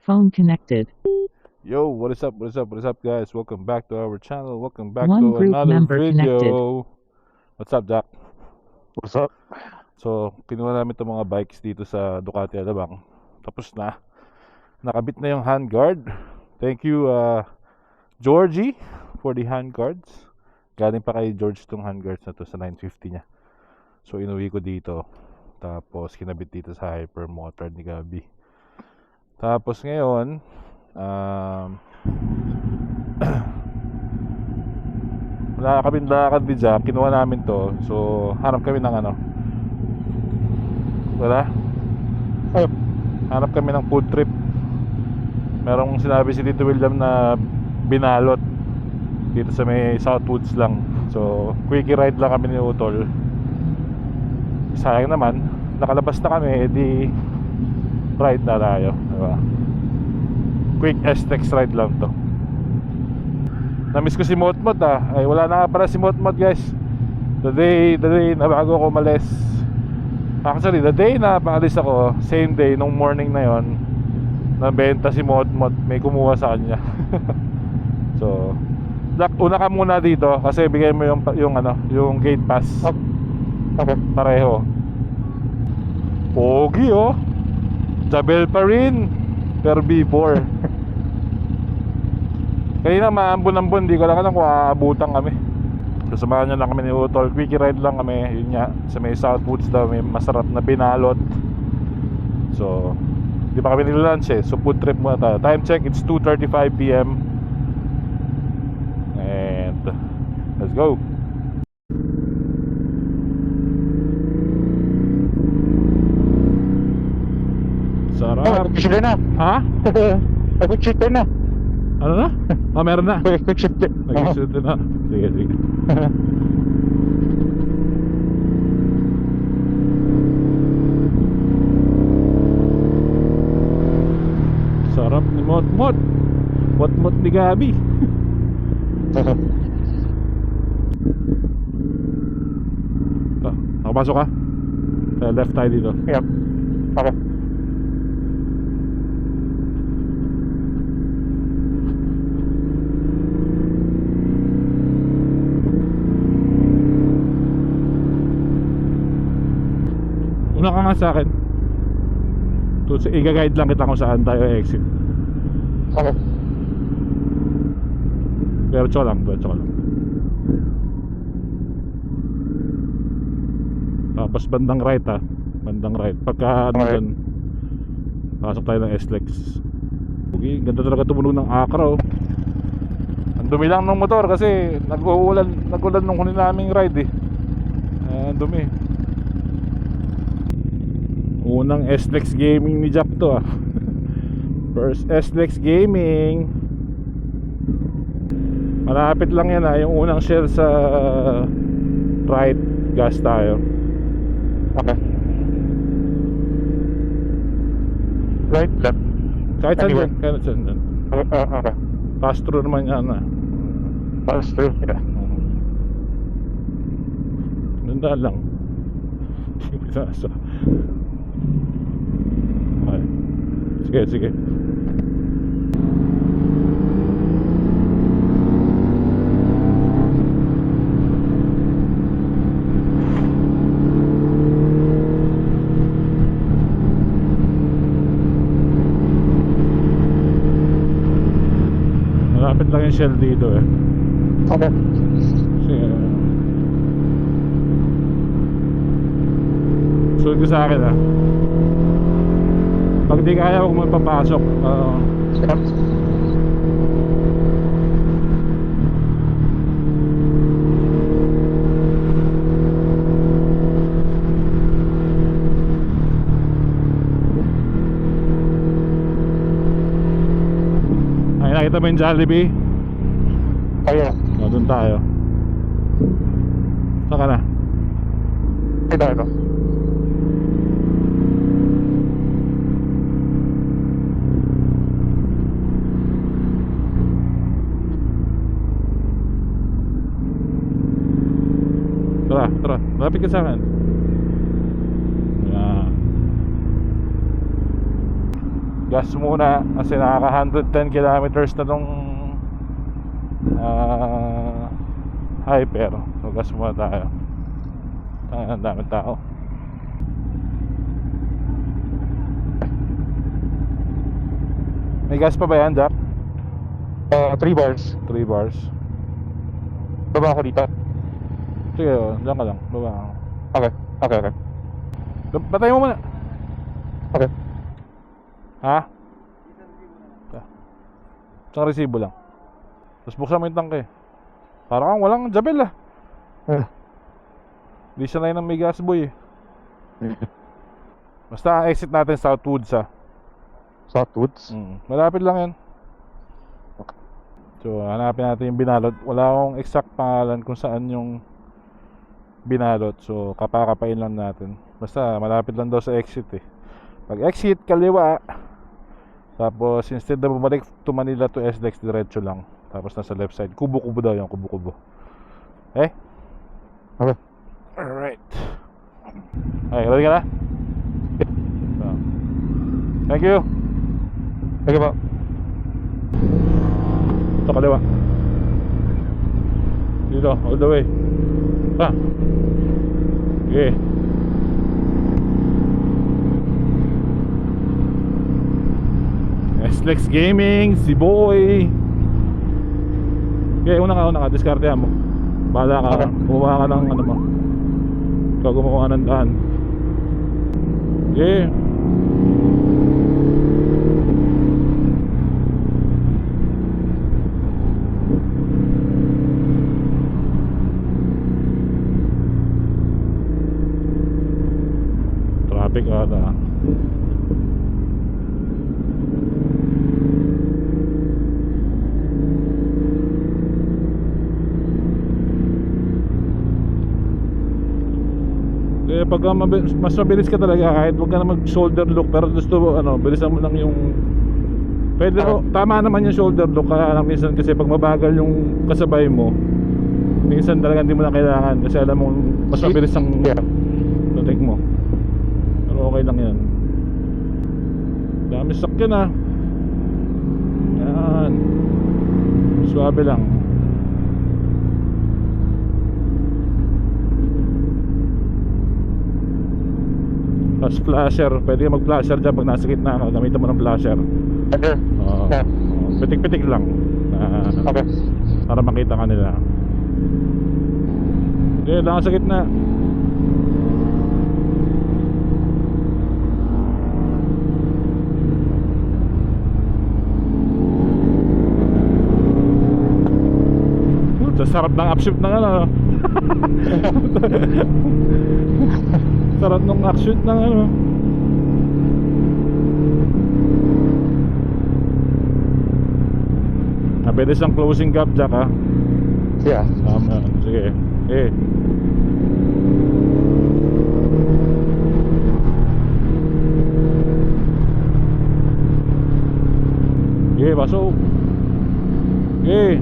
Microphone connected. Yo, what is up? What is up? What is up, guys? Welcome back to our channel. Welcome back One to group another member connected. video. What's up, Jack? What's up? So, kinuha namin itong mga bikes dito sa Ducati Alabang. Tapos na. Nakabit na yung handguard. Thank you, Georgie, for the handguards. Galing pa kay George itong handguards na to sa 950 niya. So, inuwi ko dito. Tapos, kinabit dito sa hypermotor ni Gabi. Tapos ngayon, wala kami lakad ni Jack, kinuha namin to. So, hanap kami ng ano. Wala? Hanap kami ng food trip. Merong sinabi si Tito William na binalot dito sa may Southwoods lang. So, quickie ride lang kami ni Utol. Sayang naman, nakalabas na kami, edi ride na tayo, diba? Quick STEX ride lang to. Namiss ko si Motmot Ay, wala na nga pala si Motmot, guys. The day na bago ako umalis. Actually, the day na paalis ako, same day, nung morning na yon, nabenta si Motmot. May kumuha sa kanya. So, una ka muna dito kasi bigay mo yung gate pass. Okay. Pareho. Pogi, oh. Jabel pa rin. Per B4. Kanina maambon-ambon, di ko lang alam kung aabutan kami. So, samahan nyo lang kami ni Utol. Quickie ride lang kami. Yun nga, sa may Southwoods daw may masarap na binalot. So, di pa kami nilunch eh. So, food trip muna tayo. Time check, it's 2:35 PM. And let's go. Sarap. Quick shift na. Ha? Quick shift na. Ano na? Meron na. Quick shift. Nag-shoot na. Sige. Sarap ni Motmot. Motmot ni Gabi. Nakapasok ka? Left tayo dito. Yep. Okay. Una ka nga sa akin. I-guide lang kita kung saan tayo exit. Okay. Diretso lang. Tapos bandang right ha. Bandang right. Pagka ano Okay. dun, pasok tayo ng SLEX. Okay, ganda talaga tumunog ng Acra, oh. Ang dumi lang ng motor kasi nag-uulan nung kunin naming ride eh. Ang dumi. Unang SLEX gaming ni Jack to, ah. First SLEX gaming. Malapit lang yan, ah. Yung unang share sa right gas tayo. Okay. Right, left. Kahit saan Anywhere. dyan, kahit saan dyan. Okay. Pass through naman yan, ah. Pass through. Yeah. Ganda lang. Okay. Sige. Malapit lang yung Shell dito eh. Okay. Sige. Sunod ko sa akin, ah. Pag di kaya, huwag mo papasok. Yep. Ay, nakita mo yung Jollibee? Ayun. Doon tayo. Saan ka na? Ito. Tara, lapit ka sa akin. Yan. gas muna kasi nakaka 110 kilometers na tong hyper. So gas muna tayo. Ang dami tao. May gas pa ba yan, Jack? 3 bars. 3 bars. Baba ako dito. Sige, diyan ka lang. Baba ako. Okay. Okay. Patay mo muna. Okay. Ha? Isang resibo lang. Tapos buksan mo yung tangke. Parang walang jabel ah. Di sanay ng may gas boy eh. Basta ang exit natin Southwoods ah. Southwoods. Malapit lang yan. So hanapin natin yung binalot. Wala akong exact pangalan kung saan yung binalot. So kapakapain lang natin. Basta malapit lang daw sa exit eh. Pag exit kaliwa, tapos instead na bumalik to Manila to SLEX, diretso lang. Tapos nasa left side, kubo-kubo daw yung kubo-kubo. Okay? Okay. Alright. Okay, ready ka na? So, thank you. Okay ba? Ito kaliwa. Dito, all the way. Okay. SLEX Gaming, si Boy. Okay, una ka, diskartehan mo. Bahala ka, Okay. gumawa ka ng ano mo. Ikaw gumawa ka ng daan. Okay. Traffic ata. Eh pagka mas mabilis ka talaga kahit wag ka na mag shoulder look, pero gusto ano, bilisan mo lang yung pwede tama naman yung shoulder look, kaya lang minsan kasi pag mabagal yung kasabay mo, minsan talaga hindi mo na kailangan kasi alam mo mas mabilis ang take mo. Pero okay lang yan. Dami sakyan ah. Yan. Suabe lang. Tapos flasher, pwede ka mag-flasher dyan pag nasa gitna ka, gamitan mo ng flasher. Okay. Yeah. Pitik-pitik lang Okay. para makita ka nila. Okay, lang sa gitna. Sa sarap ng upshift ng ano. Sarap ng upshift ng ano. Pwede siyang closing gap, Jack ha. Yeah. Tama, sige. Eh. Okay, pasok. Okay.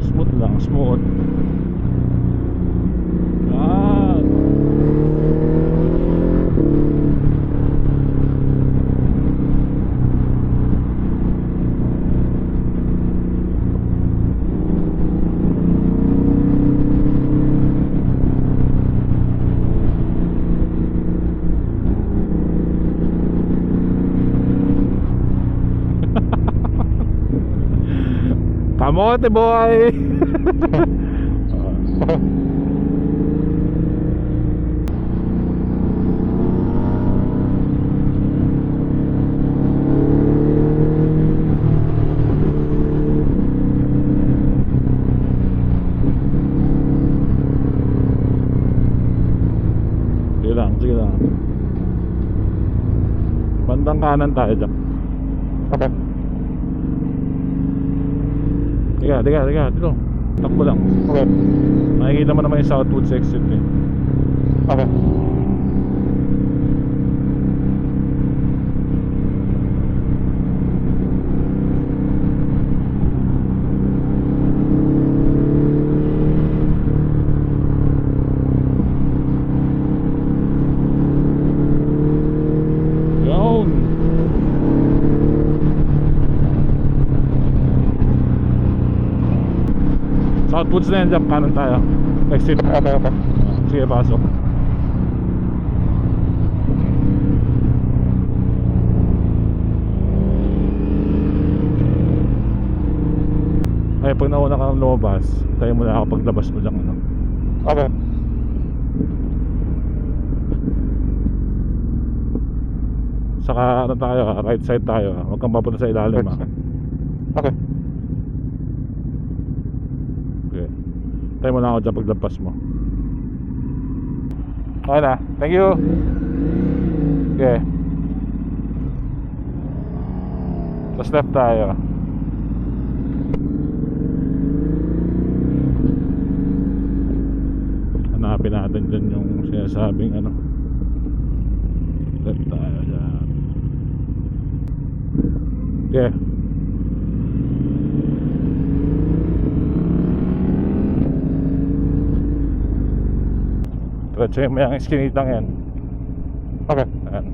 Smooth lang, smooth. Kamote boy. Sige lang. Bandang kanan tayo dyan. Okay. Tiga, dito. Takbo lang. Okay. Makikita mo naman yung Southwoods exit eh. Okay. Southwoods na yan dyan, kanan tayo. Exit. Okay, okay. Sige, pasok. Ay, pag nauna kang lumabas, tayo mo na ako paglabas mo dyan, ano. Okay. Saka ano tayo, right side tayo. Huwag kang mapunta sa ilalim, ha. Okay. Okay. Tayo mo na ako dyan paglabas mo. Okay na, thank you. Okay. Tapos left tayo. Hanapin natin dyan yung sinasabing ano. Left tayo dyan. Okay. Diretso mo yung iskinitang yan. Okay. Ayan.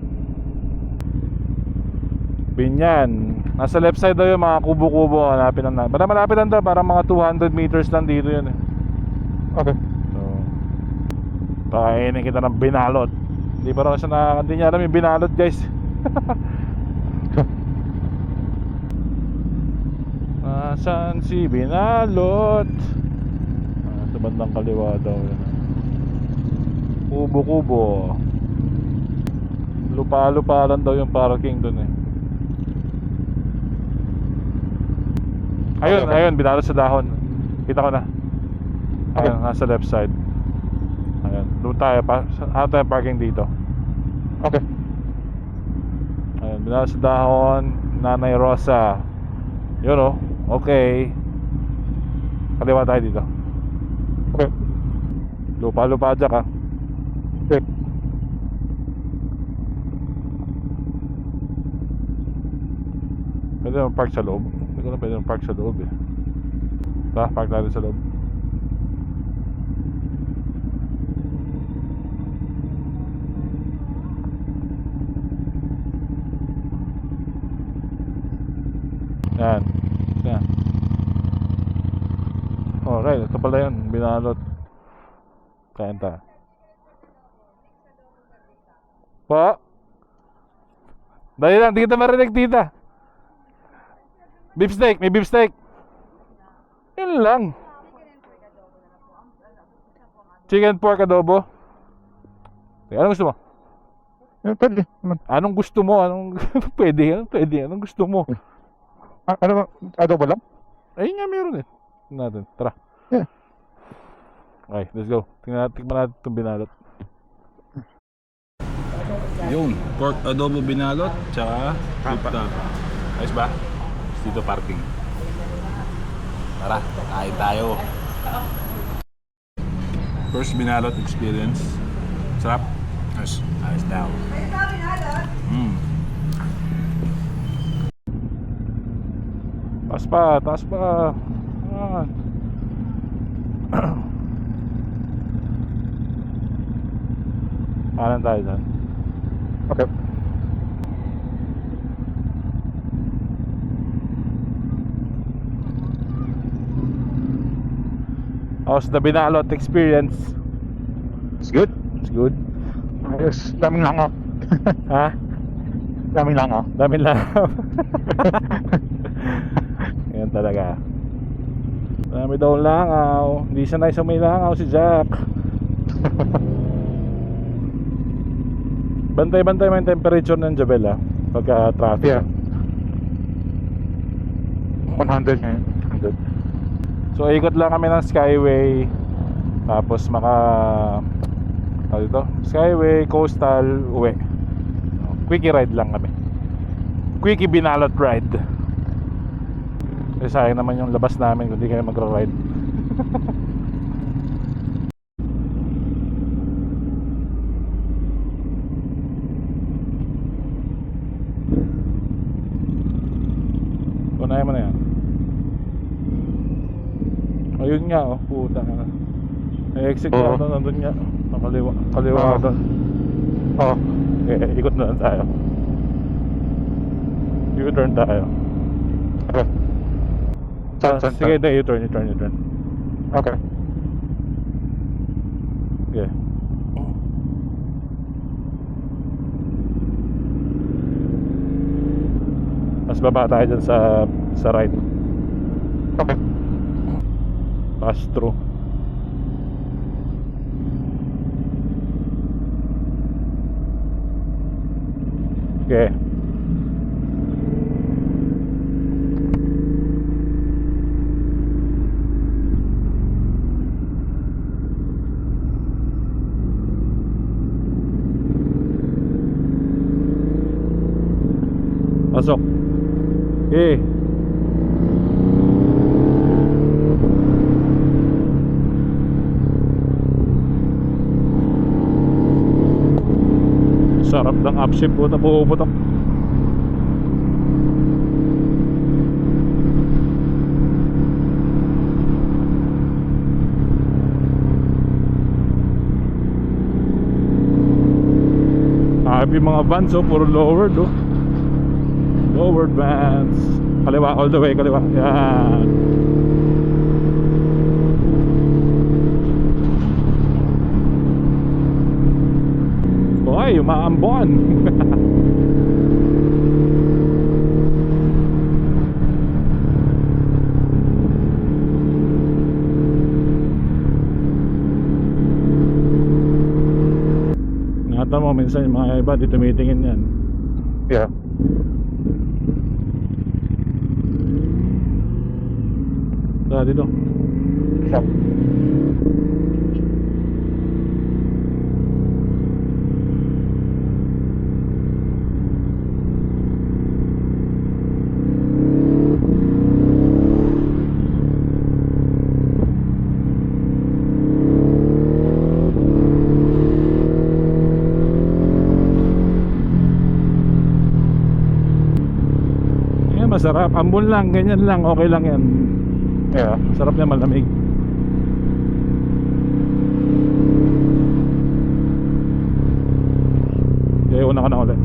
Binyan. Nasa left side daw yung mga kubo-kubo. Hanapin lang na. Basta malapit lang daw. Parang mga 200 meters lang dito yun eh. Okay. So, pakainin kita ng binalot. Hindi pa rin hindi niya alam yung binalot, guys. Nasaan si binalot? Sa bandang kaliwa daw yun. Kubo-kubo. Lupa-lupa lang daw yung parking dun eh. Ayun, Okay. ayun, binalot sa dahon. Kita ko na. Ayun, nasa left side. Ayun, doon tayo ano tayo parking dito. Okay. Ayun, binalot sa dahon. Nanay Rosa. Yun oh, okay. Kaliwa tayo dito. Okay. Lupa-lupa dyan ka. Okay. Pwede naman park sa loob. Hindi ko na pwede naman park sa loob eh. Tara, park natin sa loob. Yan. Yan. Alright, ito pala yun. Binalot. Kain tayo. Po? Dali lang, di kita marinig, tita. Beef steak, may beef steak. Yun lang. Chicken pork adobo. Anong gusto mo? Pwede. Naman. Anong gusto mo? Anong pwede? Anong pwede? Anong gusto mo? Ano ba? Adobo lang? Ayun nga, meron eh. Tingnan natin, tara. Yeah. Okay, let's go. Tingnan natin itong binalot. Yun, pork adobo binalot, tsaka beef tapa. Ayos ba? Dito parking. Tara, kain tayo. First binalot experience. Sarap. Ayos. Ayos daw. Taas pa, taas pa. Ayan. Kanan tayo dyan. Okay. How's the binalot experience? It's good. It's good. Ayos. Daming langaw. Ha? Daming langaw. Daming lang. Yan talaga. Dami daw langaw. Hindi sanay sa may langaw si Jack. Bantay-bantay mo yung temperature ng Jabel ah. Pagka traffic. Yeah. 100 ngayon. 100. So ikot lang kami ng Skyway. Tapos dito? Skyway, Coastal, uwi. Quickie ride lang kami. Quickie binalot ride. Kasi sayang naman yung labas namin kung di kayo magra-ride. Unahin mo na yan. Ayun nga oh, puta nga. May exit Oo. na nandun nga. Kaliwa Oo. doon. Oo. Okay, ikot na lang tayo. U-turn tayo. Okay. Saan? Sige, U-turn. Okay. Okay. Mas baba tayo dyan sa right. Okay. Pass through. Okay. Pasok. Okay. Sarap ng upshift po na puputok. Happy mga vans oh, puro lowered oh. Lowered vans. Kaliwa, all the way, kaliwa. Yan. Ay, umaambon. Nakita mo minsan yung mga iba di tumitingin yan. Yeah. Tara dito. Yeah. Ayan, masarap. Ambon lang, ganyan lang, okay lang yan. Yeah. Sarap niya, malamig. Okay, una ka na ulit.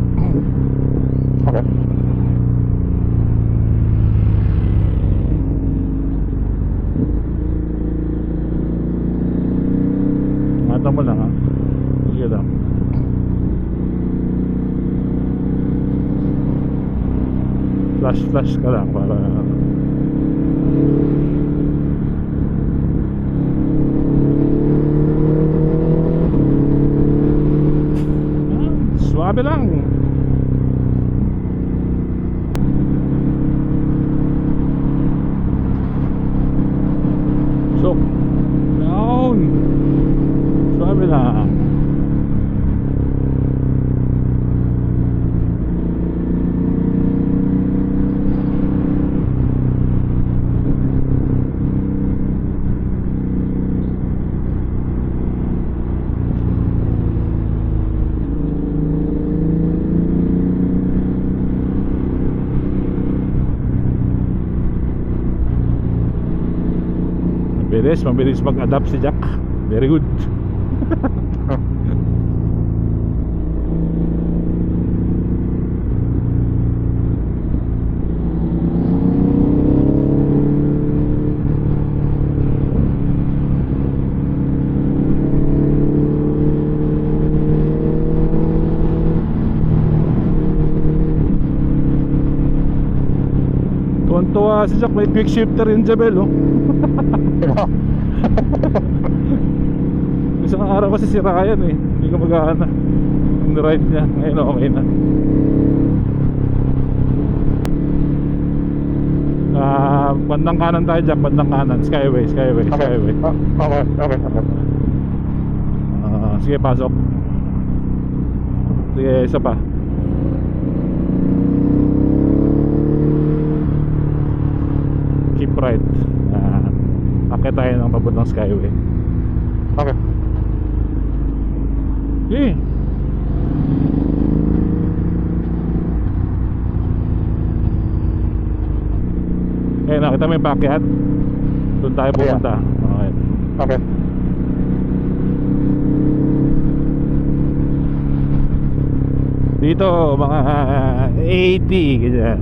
Okay. Mata mo lang ha. Sige lang. Flash ka lang para swabe lang. So down. Swabe lang. Mabilis mag-adapt si Jack. Very good. Tuwan-tuwa si Jack, may quick shifter in Jebel oh. Yeah. Isang araw kasi sira yan eh. Hindi ko mag-aana. Ang ride niya. Ngayon okay na. Bandang kanan tayo Jack. Bandang kanan. Skyway. Okay. Skyway. Okay. Sige, pasok. Sige, isa pa. Keep right. Akit tayo ng papuntang Skyway. Okay. Okay. Okay, nakita mo yung backyard? Doon tayo pupunta. Okay. Okay. Dito mga 80 ganyan.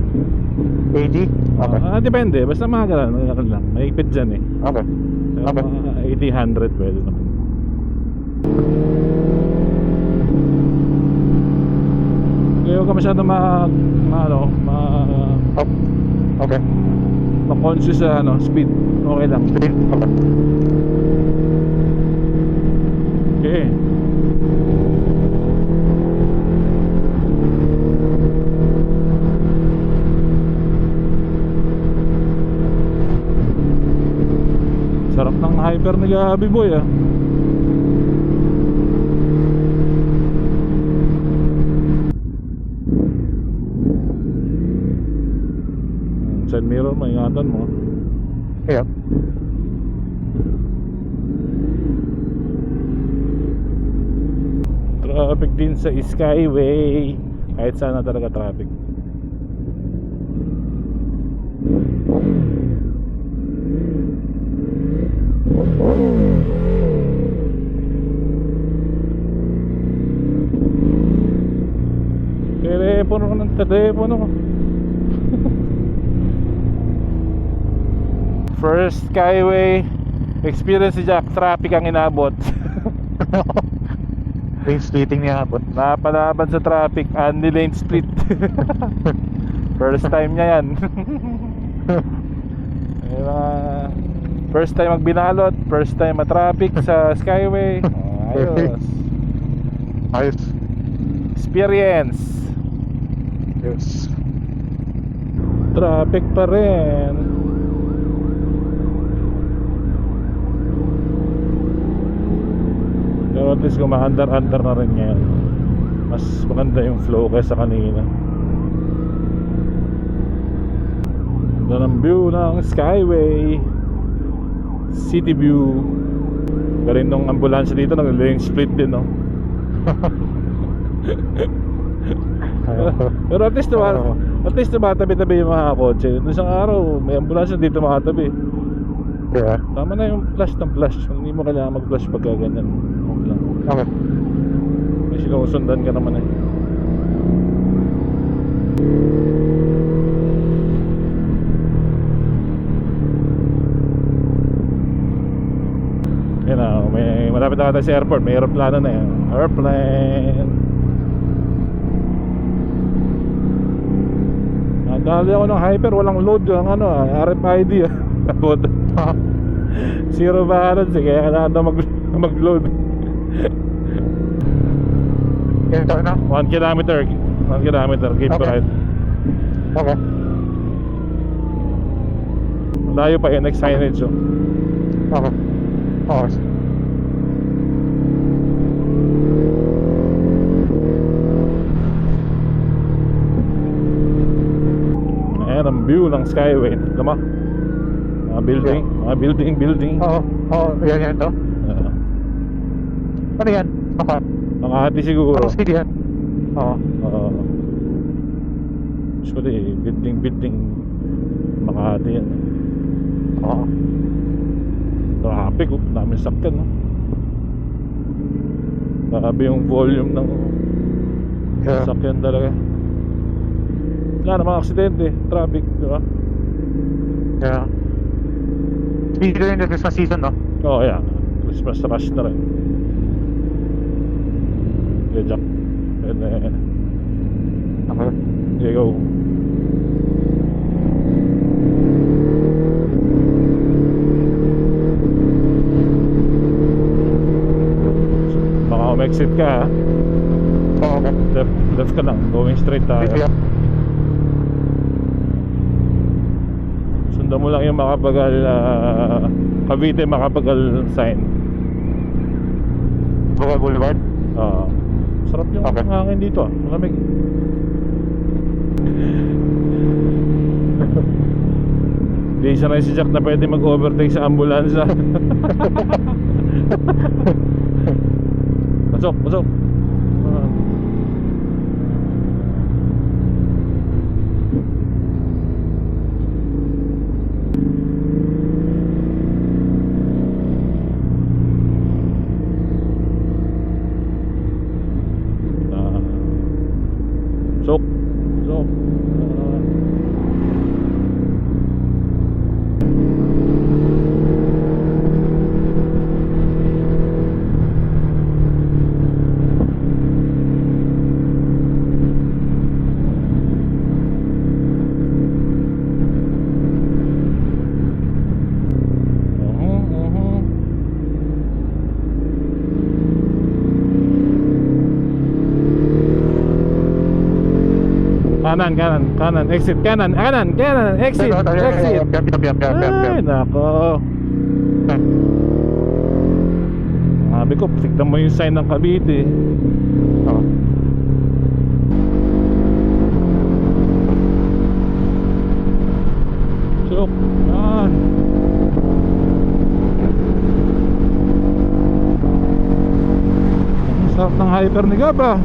80? Okay. Depende, basta mga ganun lang. Mahigpit dyan eh. Okay. Pero Okay. mga 80-100 pwede naman. Kaya huwag ka masyado Oh, okay. ma-conscious sa speed. Okay lang. Speed. Okay. Okay. Sarap ng hyper ni Gabi Boy ah. Side mirror, maingatan mo. Yeah. Traffic din sa Skyway. Kahit sana talaga traffic. Telepono ko ng telepono ko. First Skyway experience si Jack, traffic ang inabot. Lane splitting niya hapon. Napalaban sa traffic, Andy Lane split. First time niya yan. First time magbinalot, first time matraffic sa Skyway. Ayos. Ayos. Experience. Yes. Traffic pa rin. Pero at least kumaandar-andar na rin ngayon. Mas maganda yung flow kaysa kanina. Ganda ng view ng Skyway. City view. Pero nung ambulansya dito nag-lane split din, no? Pero at least tumatabi-tabi yung mga kotse. Nung isang araw may ambulansya dito makatabi. Yeah. Tama na yung flash ng flash. Hindi mo kailangan mag-flash pagka ganyan. Okay lang. Okay. May sinusundan ka naman eh. Yan na, may malapit na tayo sa airport. May aeroplano na yan. Airplane. Nadali ako ng hyper. Walang load yung RFID Zero balance eh. Kaya kailangan daw mag-load. Yan ito na. 1 kilometer. 1 kilometer. Keep Okay. right. Okay. Layo pa yung next signage oh. Okay. Okay. Ayan ang view ng Skyway. Lama. Mga building. Oo. Oo. Yan to. Ano yan? Okay. Makati siguro. Ano city yan? Oo. Usually building Makati yan. Oo. Traffic oh. Daming sakyan no? Grabe yung volume ng Yeah. sakyan talaga. Wala na mga aksidente. Traffic, di ba? Yeah. Speedy rin yung Christmas season, no? Oh yeah. Christmas rush na rin. Okay, Jack. And then Okay. here you go. Baka umexit ka ha. Oo, okay. Left ka lang. Going straight tayo. Yeah. Sundan mo lang yung Makapagal Cavite Makapagal sign. Boca Boulevard. Sarap yung Okay. hangin dito ah. Malamig. Hindi sanay si Jack na pwede mag-overtake sa ambulansya. Pasok. Pasok. Kanan, exit, kanan, exit, exit. Ay, nako. Sabi ko, tignan mo yung sign ng Cavite. Oh. Chok, yan. Ang sarap ng hyper ni Gaba.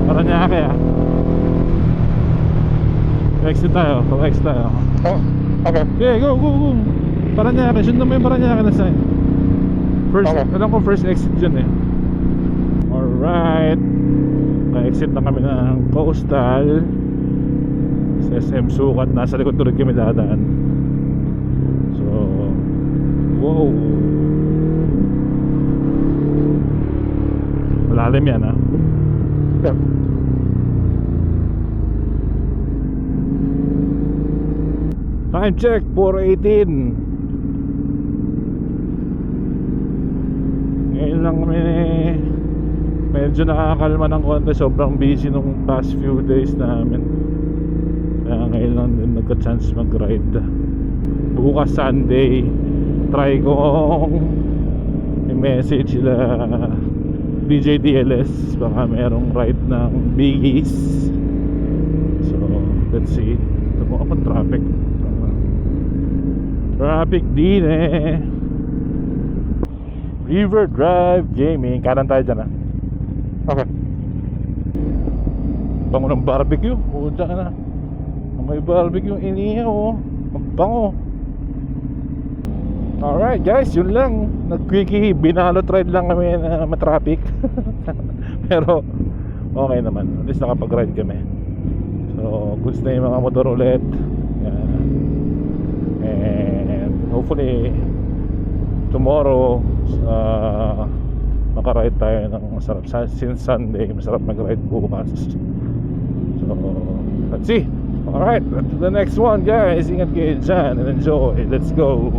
Paranaque ah. Exit tayo, exit tayo. Oh, okay. Okay, go. Paranaque, sundan mo yung Paranaque na sign. First, Okay. alam ko first exit dyan eh. Alright. Na-exit na kami ng Coastal. Sa SM Sukat, nasa likod tulad kami dadaan. So, wow. Malalim yan ah. Yeah. Time check, 4:18. Ngayon lang kami medyo nakakalma ng konti. Sobrang busy nung past few days namin. Kaya ngayon lang din nagka-chance mag-ride. Bukas Sunday, try kong i-message sila DJ DLS. Baka merong ride ng Biggies. So, let's see. Ito mo ako traffic. Traffic din eh. River Drive Gaming. Kanan tayo dyan ah. Okay. Bango ng barbecue. O dyan ka na. May barbecue inihaw oh. Ang bango. Alright guys, yun lang. Nag-quickie binalot ride lang kami na matraffic. Pero okay naman. At least nakapag-ride kami. So goods na yung mga motor ulit. And hopefully tomorrow makaride tayo ng masarap. Since Sunday masarap mag-ride bukas. So let's see. Alright, to the next one guys. Ingat kayo dyan and enjoy. Let's go.